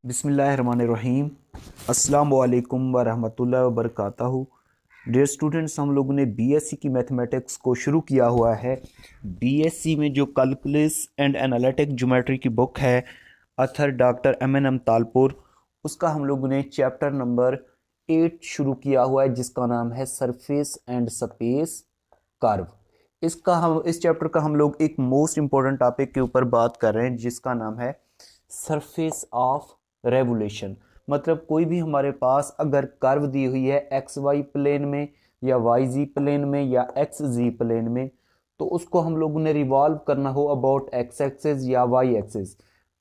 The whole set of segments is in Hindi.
बिस्मिल्लाहिर्रहमानिर्रहीम। अस्सलाम वालेकुम वरहमतुल्लाहि वबरकातुहू। डियर स्टूडेंट्स, हम लोगों ने बीएससी की मैथमेटिक्स को शुरू किया हुआ है। बीएससी में जो कैलकुलस एंड एनालिटिक ज्योमेट्री की बुक है, अथर डॉक्टर एम तालपुर, उसका हम लोगों ने चैप्टर नंबर 8 शुरू किया हुआ है, जिसका नाम है सरफेस एंड स्पेस कर्व। इस चैप्टर का हम लोग एक मोस्ट इंपॉर्टेंट टॉपिक के ऊपर बात कर रहे हैं, जिसका नाम है सरफेस ऑफ रेवोल्यूशन। मतलब कोई भी हमारे पास अगर कर्व दी हुई है एक्स वाई प्लेन में या वाई जी प्लेन में या एक्स जी प्लेन में, तो उसको हम लोगों ने रिवॉल्व करना हो अबाउट एक्स एक्सिस या वाई एक्सिस।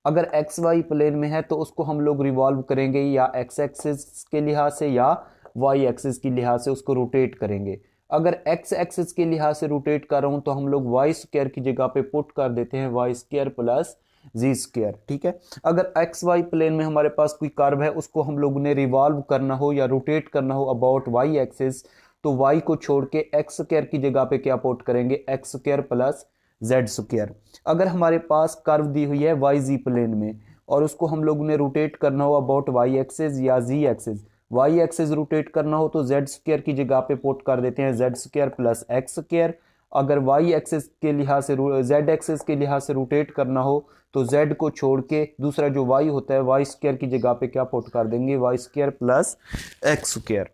अगर एक्स वाई प्लेन में है तो उसको हम लोग रिवॉल्व करेंगे या एक्स एक्सिस के लिहाज से या वाई एक्सिस के लिहाज से उसको रोटेट करेंगे। अगर एक्स एक्सिस के लिहाज से रोटेट कर रहा हूं तो हम लोग वाई स्क्वायर की जगह पे पुट कर देते हैं वाई स्क्वायर प्लस जी स्क्वायर। ठीक है। अगर एक्स वाई प्लेन में हमारे पास कोई कर्व है, उसको हम लोग ने रिवॉल्व करना हो या रोटेट करना हो अबाउट वाई एक्सिस, तो वाई को छोड़ के एक्स स्क्वायर की जगह पे क्या पुट करेंगे, X square plus Z square. अगर हमारे पास कर्व दी हुई है वाई जी प्लेन में और उसको हम लोग ने रोटेट करना हो अबाउट वाई एक्सिस या जी एक्सिस, वाई एक्सिस रोटेट करना हो तो जेड स्क्वायर की जगह पे पुट कर देते हैं Z square plus X square. अगर वाई एक्सिस के लिहाज से जेड एक्सिस के लिहाज से रोटेट करना हो तो z को छोड़ के दूसरा जो y होता है वाई स्क्वायर की जगह पे क्या पुट कर देंगे, Y square plus X square.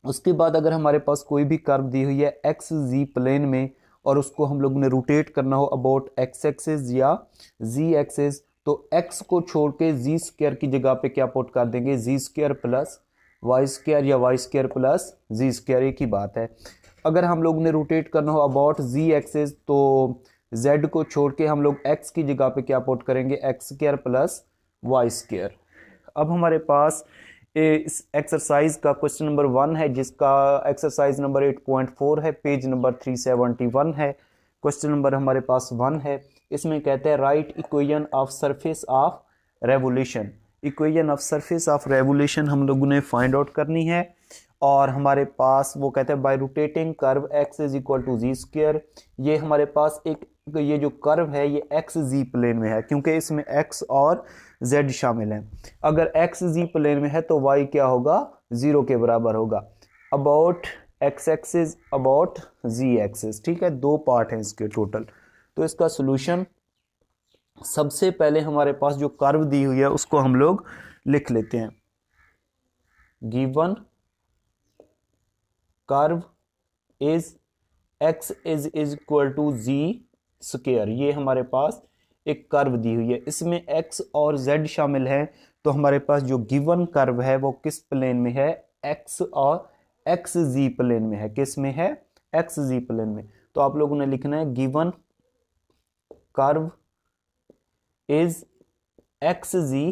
उसके बाद अगर हमारे पास कोई भी कर्व दी हुई है एक्स जी प्लेन में और उसको हम लोग ने रोटेट करना हो अबाउट एक्स एक्सिस या जी एक्सिस, तो x को छोड़ के जी स्क्वायर की जगह पे क्या पुट कर देंगे, जी स्क्वायर प्लस वाई स्क्वायर या वाई स्क्वायर प्लस जी स्क्वायर, एक ही बात है। अगर हम लोग ने रोटेट करना हो अबाउट जी एक्सिस तो z को छोड़ के हम लोग x की जगह पे क्या पुट करेंगे, X square plus Y square. अब हमारे पास इस एक्सरसाइज का क्वेश्चन नंबर 1 है, जिसका एक्सरसाइज नंबर 8.4 है, पेज नंबर 371 है। क्वेश्चन नंबर हमारे पास 1 है। इसमें कहते हैं right equation of surface of revolution. Equation of surface of revolution हम लोगों ने फाइंड आउट करनी है। और हमारे पास वो कहते हैं by rotating curve x is equal to Z square. ये हमारे पास ये जो कर्व है ये एक्स जी प्लेन में है, क्योंकि इसमें x और z शामिल है। अगर x जी प्लेन में है तो y क्या होगा, 0 के बराबर होगा। About x axis about z axis. ठीक है, दो पार्ट हैं इसके टोटल। तो इसका सोल्यूशन, सबसे पहले हमारे पास जो कर्व दी हुई है उसको हम लोग लिख लेते हैं। Given curve is x is equal to Z square. ये हमारे पास एक कर्व दी हुई है, इसमें x और z शामिल है। तो हमारे पास जो गिवन कर्व है वो किस प्लेन में है, x और एक्स जी प्लेन में है। किस में है, एक्स जी प्लेन में। तो आप लोगों ने लिखना है given curve is X Z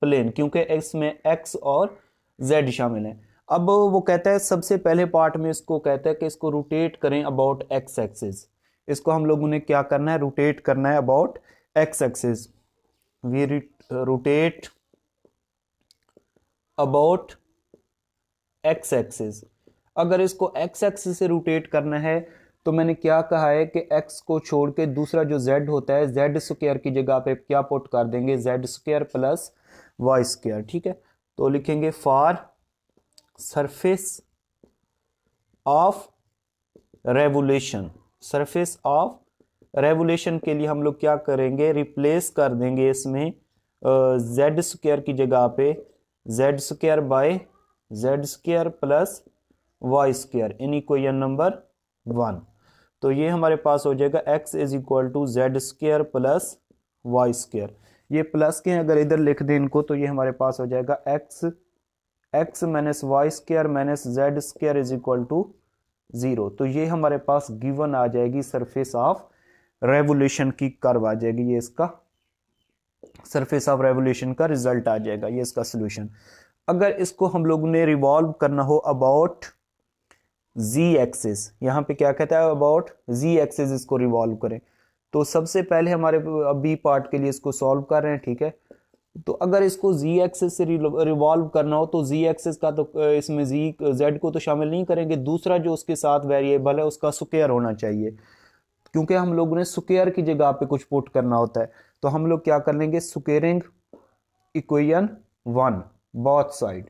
plane, क्योंकि इसमें x और z शामिल है। अब वो कहता है सबसे पहले पार्ट में इसको कहता है कि इसको रोटेट करें अबाउट एक्स एक्सिस। इसको हम लोगों ने क्या करना है, रोटेट करना है about X axis. We rotate about X axis. अगर इसको एक्स एक्सिस से रोटेट करना है तो मैंने क्या कहा है कि x को छोड़ के दूसरा जो z होता है जेड स्क्वायर की जगह पे क्या पुट कर देंगे, Z square plus Y square. ठीक है, तो लिखेंगे for surface of revolution. Surface of revolution के लिए हम लोग क्या करेंगे, रिप्लेस कर देंगे इसमें जेड स्क्वायर की जगह पे Z square by Z square plus Y square in equation number 1। तो ये हमारे पास हो जाएगा x is equal to Z square plus Y square. ये प्लस के अगर इधर लिख दें इनको तो ये हमारे पास हो जाएगा x minus Y square minus Z square is equal to 0। तो ये हमारे पास गिवन आ जाएगी सरफेस ऑफ रेवोल्यूशन की कर्व आ जाएगी। ये इसका सरफेस ऑफ रेवोल्यूशन का रिजल्ट आ जाएगा, ये इसका सोल्यूशन। अगर इसको हम लोग ने रिवॉल्व करना हो अबाउट z एक्सिस, यहाँ पे क्या कहता है अबाउट z एक्सिस, इसको रिवॉल्व करें तो सबसे पहले हमारे अभी पार्ट के लिए इसको सॉल्व कर रहे हैं। ठीक है, तो अगर इसको z एक्सिस से रिवॉल्व करना हो तो z एक्सिस का तो इसमें z को तो शामिल नहीं करेंगे, दूसरा जो उसके साथ वेरिएबल है उसका स्क्वायर होना चाहिए, क्योंकि हम लोगों ने स्क्वायर की जगह पे कुछ पुट करना होता है। तो हम लोग क्या कर लेंगे, स्क्वेयरिंग इक्वेशन 1 बोथ साइड।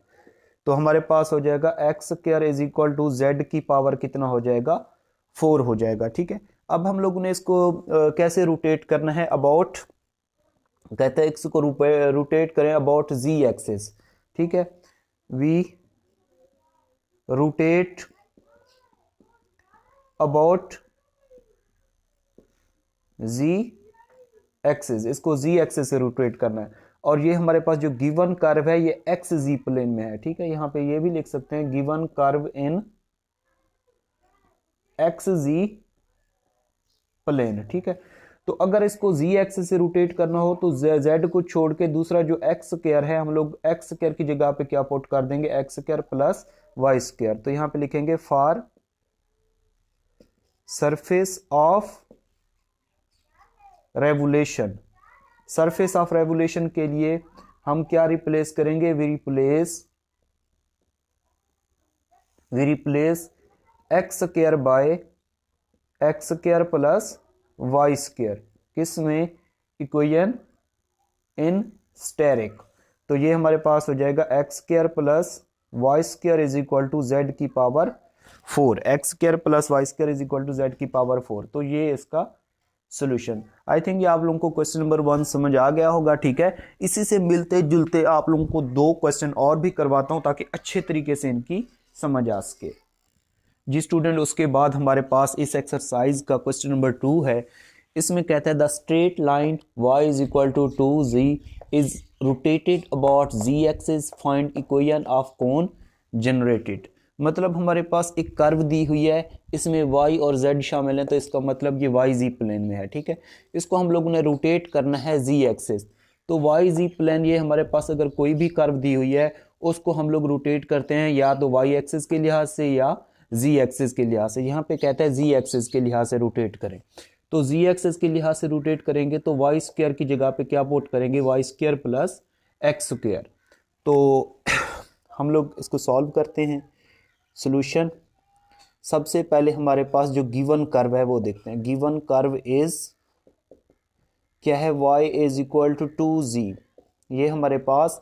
तो हमारे पास हो जाएगा x square is equal to Z की पावर कितना हो जाएगा 4 हो जाएगा। ठीक है, अब हम लोगों ने इसको कैसे रोटेट करना है, अबाउट कहते हैं इसको रोटेट करें अबाउट जी एक्सिस। ठीक है, we rotate about Z axis, इसको जी एक्सिस से रोटेट करना है। और ये हमारे पास जो गिवन कर्व है ये एक्स जी प्लेन में है। ठीक है, यहां पे ये भी लिख सकते हैं given curve in X Z plane. ठीक है, तो अगर इसको जी एक्सिस से रोटेट करना हो तो जेड को छोड़ के दूसरा जो एक्स स्क्वायर है हम लोग एक्स स्क्वायर की जगह पे क्या पुट कर देंगे, x square plus Y square. तो यहां पे लिखेंगे for surface of revolution, surface of revolution के लिए हम क्या रिप्लेस करेंगे, we replace x square by x square plus Y square, किसमें, इक्वेशन इन स्टेरिक। तो ये हमारे पास हो जाएगा x square plus Y square is equal to Z की power 4, x square plus Y square is equal to Z की पावर 4। तो ये इसका सॉल्यूशन। आई थिंक ये आप लोगों को क्वेश्चन नंबर 1 समझ आ गया होगा। ठीक है, इसी से मिलते जुलते आप लोगों को 2 क्वेश्चन और भी करवाता हूं ताकि अच्छे तरीके से इनकी समझ आ सके जी स्टूडेंट। उसके बाद हमारे पास इस एक्सरसाइज का क्वेश्चन नंबर 2 है। इसमें कहता है the straight line y is equal to 2z is rotated about z axis, find equation of cone generated. मतलब हमारे पास एक कर्व दी हुई है, इसमें y और z शामिल हैं, तो इसका मतलब ये वाई जी प्लेन में है। ठीक है, इसको हम लोगों ने रोटेट करना है z एक्सिस। तो वाई जी प्लेन, ये हमारे पास अगर कोई भी कर्व दी हुई है उसको हम लोग रोटेट करते हैं या तो y एक्सिस के लिहाज से या z एक्सिस के लिहाज से। यहाँ पे कहता है z एक्सिस के लिहाज से रोटेट करें, तो z एक्सिस के लिहाज से रोटेट करेंगे तो वाई स्क्वायर की जगह पे क्या पुट करेंगे, Y square plus X square. तो हम लोग इसको सॉल्व करते हैं। सॉल्यूशन, सबसे पहले हमारे पास जो गिवन कर्व है वो देखते हैं। गिवन कर्व इज क्या है, y is equal to 2z। ये हमारे पास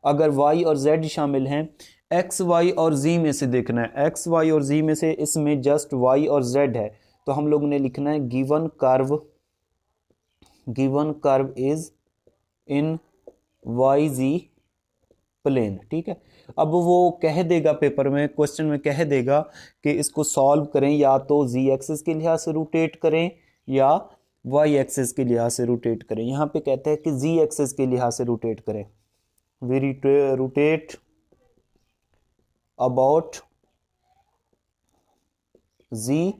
अगर y और z शामिल हैं, x y और z में से देखना है, x y और z में से इसमें जस्ट y और z है, तो हम लोग ने लिखना है given curve is in Y Z plane. ठीक है, अब वो कह देगा पेपर में, क्वेश्चन में कह देगा कि इसको सॉल्व करें, या तो z एक्सिस के लिहाज से रोटेट करें या y एक्सिस के लिहाज से रोटेट करें। यहाँ पे कहते हैं कि z एक्सिस के लिहाज से रोटेट करें। We rotate about z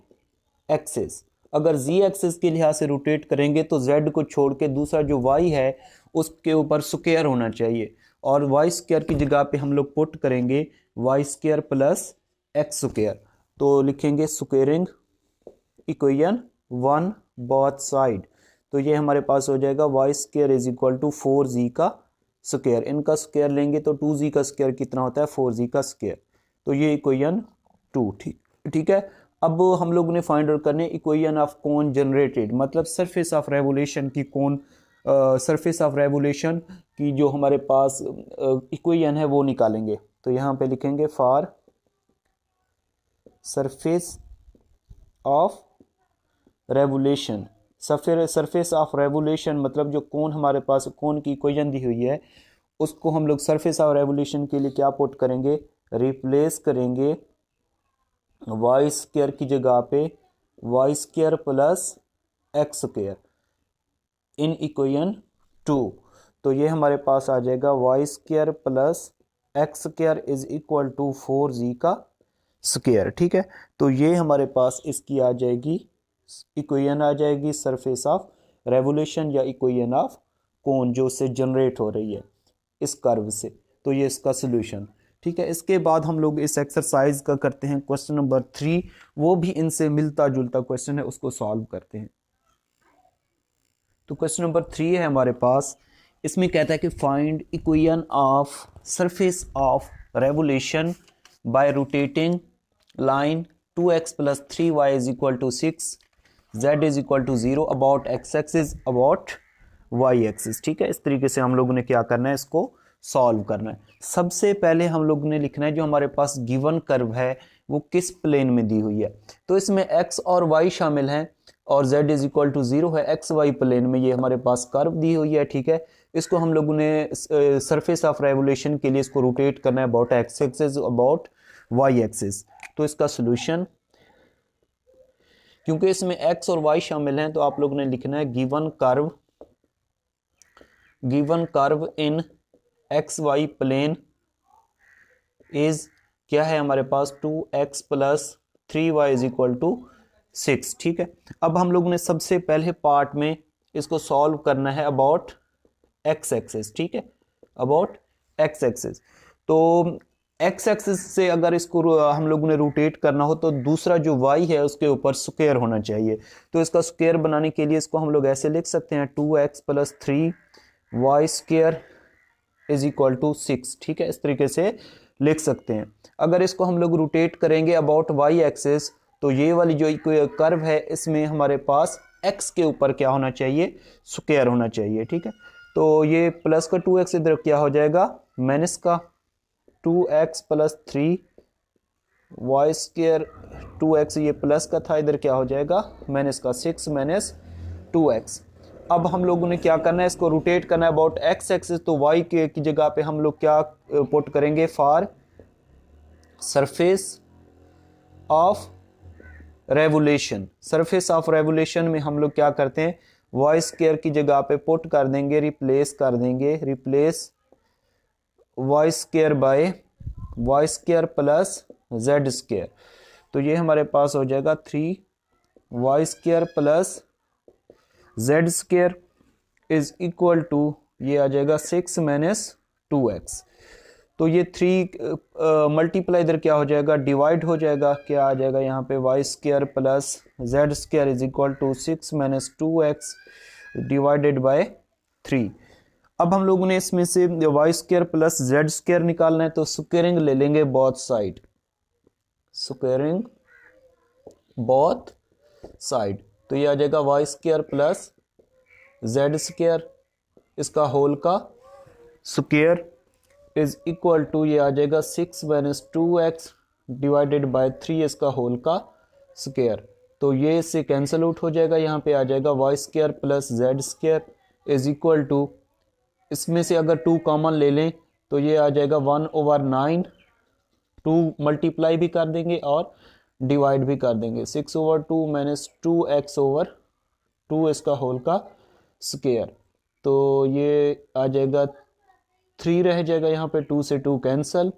axis. अगर z एक्सिस के लिहाज से रोटेट करेंगे तो z को छोड़ के दूसरा जो y है उसके ऊपर स्क्वायर होना चाहिए, और वाई स्क्वायर की जगह पे हम लोग पुट करेंगे Y square plus X square. तो लिखेंगे स्क्वेयरिंग इक्वेशन 1 बोथ साइड। तो ये हमारे पास हो जाएगा Y square is equal to 4z का स्क्वायर, इनका स्क्वायर लेंगे तो 2z का स्क्वायर कितना होता है, 4z का स्क्वायर। तो ये इक्वेशन 2। ठीक है, अब हम लोग ने फाइंड आउट करने इक्वेशन ऑफ कोन जनरेटेड, मतलब सरफेस ऑफ रेवोल्यूशन की कोन, सरफेस ऑफ रेवोल्यूशन की जो हमारे पास इक्वेशन है वो निकालेंगे। तो यहाँ पे लिखेंगे for surface of revolution. Surface of revolution मतलब जो कोन हमारे पास कोन की इक्वेशन दी हुई है उसको हम लोग सरफेस ऑफ रेवोल्यूशन के लिए क्या पुट करेंगे, रिप्लेस करेंगे वाई स्क्वायर की जगह पे Y square plus X square in equation 2। तो ये हमारे पास आ जाएगा Y square plus X square is equal to 4z का स्क्वायर। ठीक है, तो ये हमारे पास इसकी आ जाएगी इक्वेशन, आ जाएगी सरफेस ऑफ रेवोल्यूशन या इक्वेशन ऑफ कोन जो उससे जनरेट हो रही है इस कर्व से। तो ये इसका सोल्यूशन। ठीक है, इसके बाद हम लोग इस एक्सरसाइज का करते हैं क्वेश्चन नंबर 3, वो भी इनसे मिलता जुलता क्वेश्चन है, उसको सॉल्व करते हैं। तो क्वेश्चन नंबर 3 है हमारे पास, इसमें कहता है कि find equation of surface of revolution by rotating line 2x plus 3y is equal to 6, z is equal to 0 about x axis about Y axis. ठीक है, इस तरीके से हम लोगों ने क्या करना है, इसको सॉल्व करना है। सबसे पहले हम लोगों ने लिखना है जो हमारे पास गिवन कर्व है वो किस प्लेन में दी हुई है। तो इसमें x और y शामिल हैं और z इज इक्वल टू 0 है। एक्स वाई प्लेन में ये हमारे पास कर्व दी हुई है। ठीक है, इसको हम लोगों ने सरफेस ऑफ रेवोल्यूशन के लिए इसको रोटेट करना है about X axis about Y axis. तो इसका सोल्यूशन, क्योंकि इसमें x और y शामिल हैं, तो आप लोगों ने लिखना है given curve in X Y plane is क्या है हमारे पास 2x plus 3y is equal to 6। ठीक है, अब हम लोगों ने सबसे पहले पार्ट में इसको सॉल्व करना है अबाउट x एक्सिस। ठीक है, अबाउट x एक्सिस। तो x एक्सिस से अगर इसको हम लोगों ने रोटेट करना हो तो दूसरा जो y है उसके ऊपर स्क्वायर होना चाहिए। तो इसका स्क्वायर बनाने के लिए इसको हम लोग ऐसे लिख सकते हैं 2x plus 3y square is equal to 6। ठीक है, इस तरीके से लिख सकते हैं। अगर इसको हम लोग रोटेट करेंगे अबाउट y एक्सिस तो ये वाली जो कर्व है इसमें हमारे पास x के ऊपर क्या होना चाहिए, स्क्वायर होना चाहिए। ठीक है, तो ये प्लस का 2x इधर क्या हो जाएगा, माइनस का 2x plus 3y square 2x, ये प्लस का था, इधर क्या हो जाएगा माइनस का 6 माइनस 2x। अब हम लोगों ने क्या करना है, इसको रोटेट करना है अबाउट x एक्सिस। तो y की जगह पे हम लोग क्या पुट करेंगे, for surface of revolution. Surface of revolution में हम लोग क्या करते हैं, y स्क्वायर की जगह पे पुट कर देंगे, replace y square by y square plus z square. तो ये हमारे पास हो जाएगा 3y square plus z square is equal to ये आ जाएगा 6 माइनस 2x। तो ये 3 मल्टीप्लाई इधर क्या हो जाएगा, डिवाइड हो जाएगा, क्या आ जाएगा यहाँ पे y square plus z square is equal to 6 minus 2x divided by 3। अब हम लोगों ने इसमें से y square plus z square निकालना है, तो स्क्वायरिंग ले लेंगे both side, squaring both side. तो ये आ जाएगा y square plus z square इसका होल का स्क्वायर इज इक्वल टू ये आ जाएगा 6 माइनस 2x डिवाइडेड बाय 3 इसका होल का स्क्वायर। तो ये इससे कैंसिल आउट हो जाएगा, यहाँ पे आ जाएगा y square plus z square is equal to, इसमें से अगर 2 कॉमन ले लें तो ये आ जाएगा 1/9। 2 मल्टीप्लाई भी कर देंगे और डिवाइड भी कर देंगे, 6/2 माइनस 2x/2 इसका होल का स्क्वायर। तो ये आ जाएगा 3 रह जाएगा, यहाँ पे 2 से 2 कैंसल।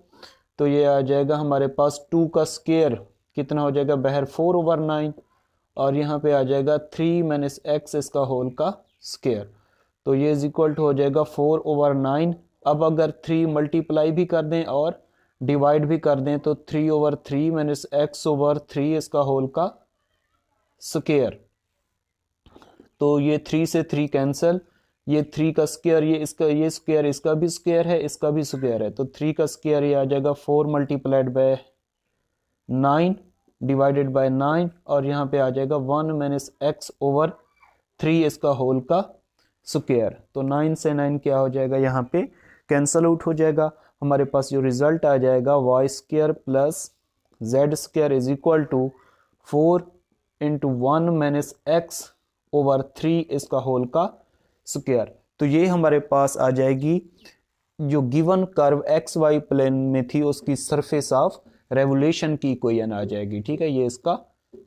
तो ये आ जाएगा हमारे पास 2 का स्क्वायर कितना हो जाएगा बहर 4/9 और यहाँ पे आ जाएगा 3 माइनस x इसका होल का स्क्वायर। तो ये इज इक्वल टू हो जाएगा 4/9। अब अगर 3 मल्टीप्लाई भी कर दें और डिवाइड भी कर दें तो 3/3 माइनस x/3 इसका होल का स्क्वायर। तो ये 3 से 3 कैंसल, ये 3 का स्क्वायर ये इसका, ये स्क्वायर इसका भी स्क्वायर है, इसका भी स्क्वायर है। तो 3 का स्क्वायर ये आ जाएगा 4 मल्टीप्लाइड बाय 9 डिवाइडेड बाय 9 और यहाँ पे आ जाएगा 1 माइनस x/3 इसका होल का स्क्वायर। तो 9 से 9 क्या हो जाएगा, यहाँ पे कैंसल आउट हो जाएगा। हमारे पास जो रिजल्ट आ जाएगा y square plus z square is equal to 4 into 1 minus x/3 इसका होल का स्क्वायर। तो ये हमारे पास आ जाएगी जो given curve X Y plane में थी उसकी सरफेस ऑफ रेवोल्यूशन की इक्वेशन आ जाएगी। ठीक है, ये इसका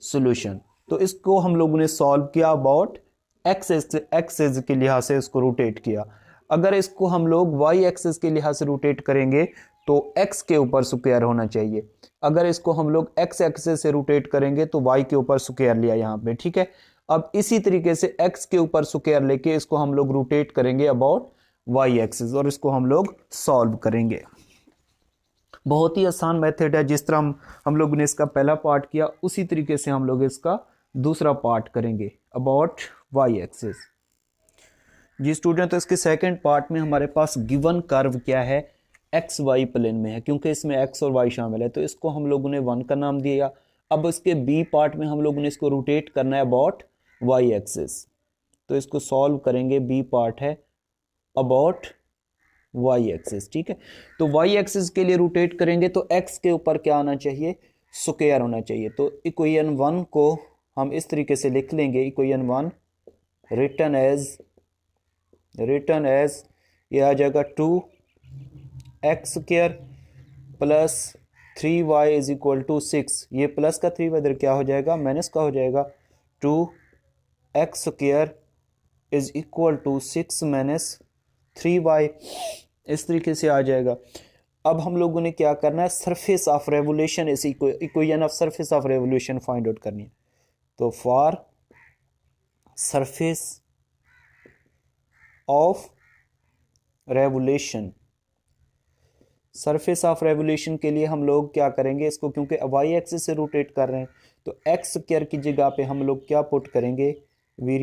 सॉल्यूशन। तो इसको हम लोगों ने सॉल्व किया अबाउट एक्सिस के लिहाज से इसको रोटेट किया। अगर इसको हम लोग वाई एक्सिस के लिहाज से रोटेट करेंगे तो x के ऊपर स्क्वायर होना चाहिए। अगर इसको हम लोग x एक्सिस से रोटेट करेंगे तो y के ऊपर स्क्वायर लिया यहाँ पे। ठीक है, अब इसी तरीके से x के ऊपर स्क्वायर लेके इसको हम लोग रोटेट करेंगे अबाउट y एक्सिस और इसको हम लोग सॉल्व करेंगे। बहुत ही आसान मेथड है, जिस तरह हम लोगों ने इसका पहला पार्ट किया उसी तरीके से हम लोग इसका दूसरा पार्ट करेंगे अबाउट y एक्सिस। जी स्टूडेंट, तो इसके सेकंड पार्ट में हमारे पास गिवन कर्व क्या है, एक्स वाई प्लेन में है, क्योंकि इसमें x और y शामिल है तो इसको हम लोगों ने 1 का नाम दिया। अब इसके बी पार्ट में हम लोगों ने इसको रोटेट करना है अबाउट y एक्सिस। तो इसको सॉल्व करेंगे, बी पार्ट है अबाउट वाई एक्सिस। ठीक है, तो वाई एक्सिस के लिए रोटेट करेंगे तो एक्स के ऊपर क्या आना चाहिए, स्क्वायर होना चाहिए। तो इक्वेशन 1 को हम इस तरीके से लिख लेंगे, इक्वेशन 1 रिटन एज ये आ जाएगा 2x² plus 3y is equal to 6। ये प्लस का 3y इधर क्या हो जाएगा, माइनस का हो जाएगा। 2x² is equal to 6 minus 3y, इस तरीके से आ जाएगा। अब हम लोगों ने क्या करना है, सरफेस ऑफ रेवोल्यूशन, इस equation of surface of revolution find out करनी है। तो for surface of revolution, surface of revolution के लिए हम लोग क्या करेंगे, इसको क्योंकि वाई एक्सिस से रोटेट कर रहे हैं तो x² की जगह पे हम लोग क्या पुट करेंगे, we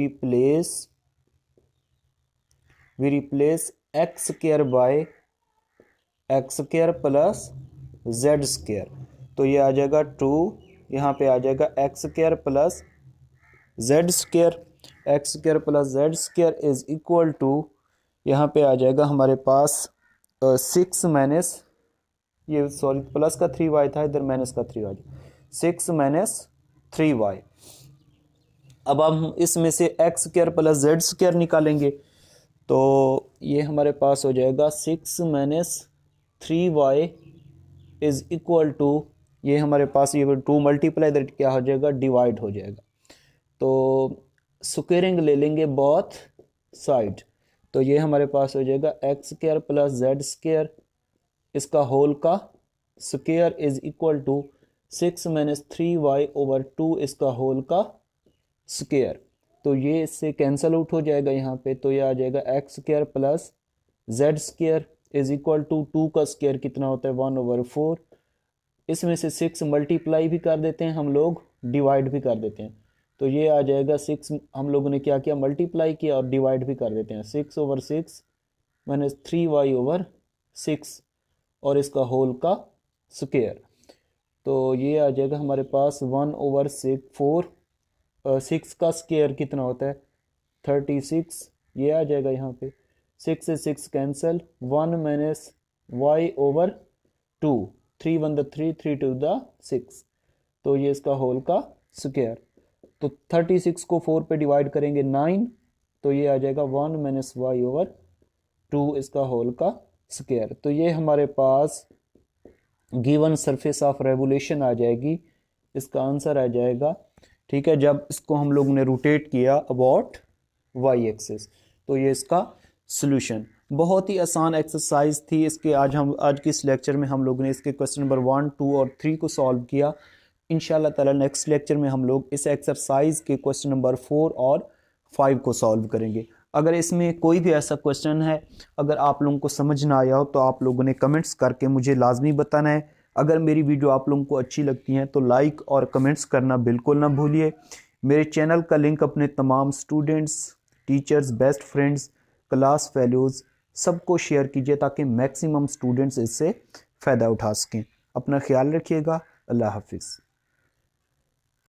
replace x² bye x² plus z²। तो ये आ जाएगा 2, यहाँ पे आ जाएगा x² plus z², x² plus z² is equal to, यहाँ पे आ जाएगा हमारे पास 6 माइनस, ये सॉरी प्लस का 3y था, इधर माइनस का 3y, 6 माइनस 3y। अब हम इसमें से x² प्लस z² निकालेंगे तो ये हमारे पास हो जाएगा 6 minus 3y is equal to, ये हमारे पास ये 2 मल्टीप्लाई इधर क्या हो जाएगा, डिवाइड हो जाएगा। तो स्क्वेयरिंग ले लेंगे बोथ साइड, तो ये हमारे पास हो जाएगा x² प्लस z² इसका होल का square is equal to 6 minus 3y over 2 इसका होल का स्क्वायर। तो ये इससे कैंसल आउट हो जाएगा यहाँ पे, तो ये आ जाएगा x² plus z² is equal to 2 का स्क्वायर कितना होता है 1/4। इसमें से 6 मल्टीप्लाई भी कर देते हैं हम लोग, डिवाइड भी कर देते हैं। तो ये आ जाएगा 6, हम लोगों ने क्या किया, मल्टीप्लाई किया और डिवाइड भी कर देते हैं। 6/6 माइनस 3y/6 और इसका होल का स्क्वायर। तो ये आ जाएगा हमारे पास 1/4, 6 का स्क्वायर कितना होता है 36, ये आ जाएगा यहाँ पे। 6 से 6 कैंसल, 1 माइनस y/2, 3 1 3, 3 2 6, तो ये इसका होल का स्क्वायर। तो 36 को 4 पे डिवाइड करेंगे 9, तो ये आ जाएगा 1 माइनस y/2 इसका होल का स्क्वायर। तो ये हमारे पास गिवन सरफेस ऑफ रेवोल्यूशन आ जाएगी, इसका आंसर आ जाएगा। ठीक है, जब इसको हम लोग ने रोटेट किया अबाउट वाई एक्सिस, तो ये इसका सॉल्यूशन। बहुत ही आसान एक्सरसाइज थी इसके, आज के इस लेक्चर में हम लोग ने इसके क्वेश्चन नंबर 1, 2 और 3 को सॉल्व किया। इंशाल्लाह ताला नेक्स्ट लेक्चर में हम लोग इस एक्सरसाइज के क्वेश्चन नंबर 4 और 5 को सॉल्व करेंगे। अगर इसमें कोई भी ऐसा क्वेश्चन है, अगर आप लोगों को समझ ना आया हो तो आप लोगों ने कमेंट्स करके मुझे लाजमी बताना है। अगर मेरी वीडियो आप लोगों को अच्छी लगती है तो लाइक और कमेंट्स करना बिल्कुल ना भूलिए। मेरे चैनल का लिंक अपने तमाम students, teachers, best friends, class fellows सबको शेयर कीजिए ताकि मैक्सिमम स्टूडेंट्स इससे फ़ायदा उठा सकें। अपना ख्याल रखिएगा। अल्लाह हाफिज़।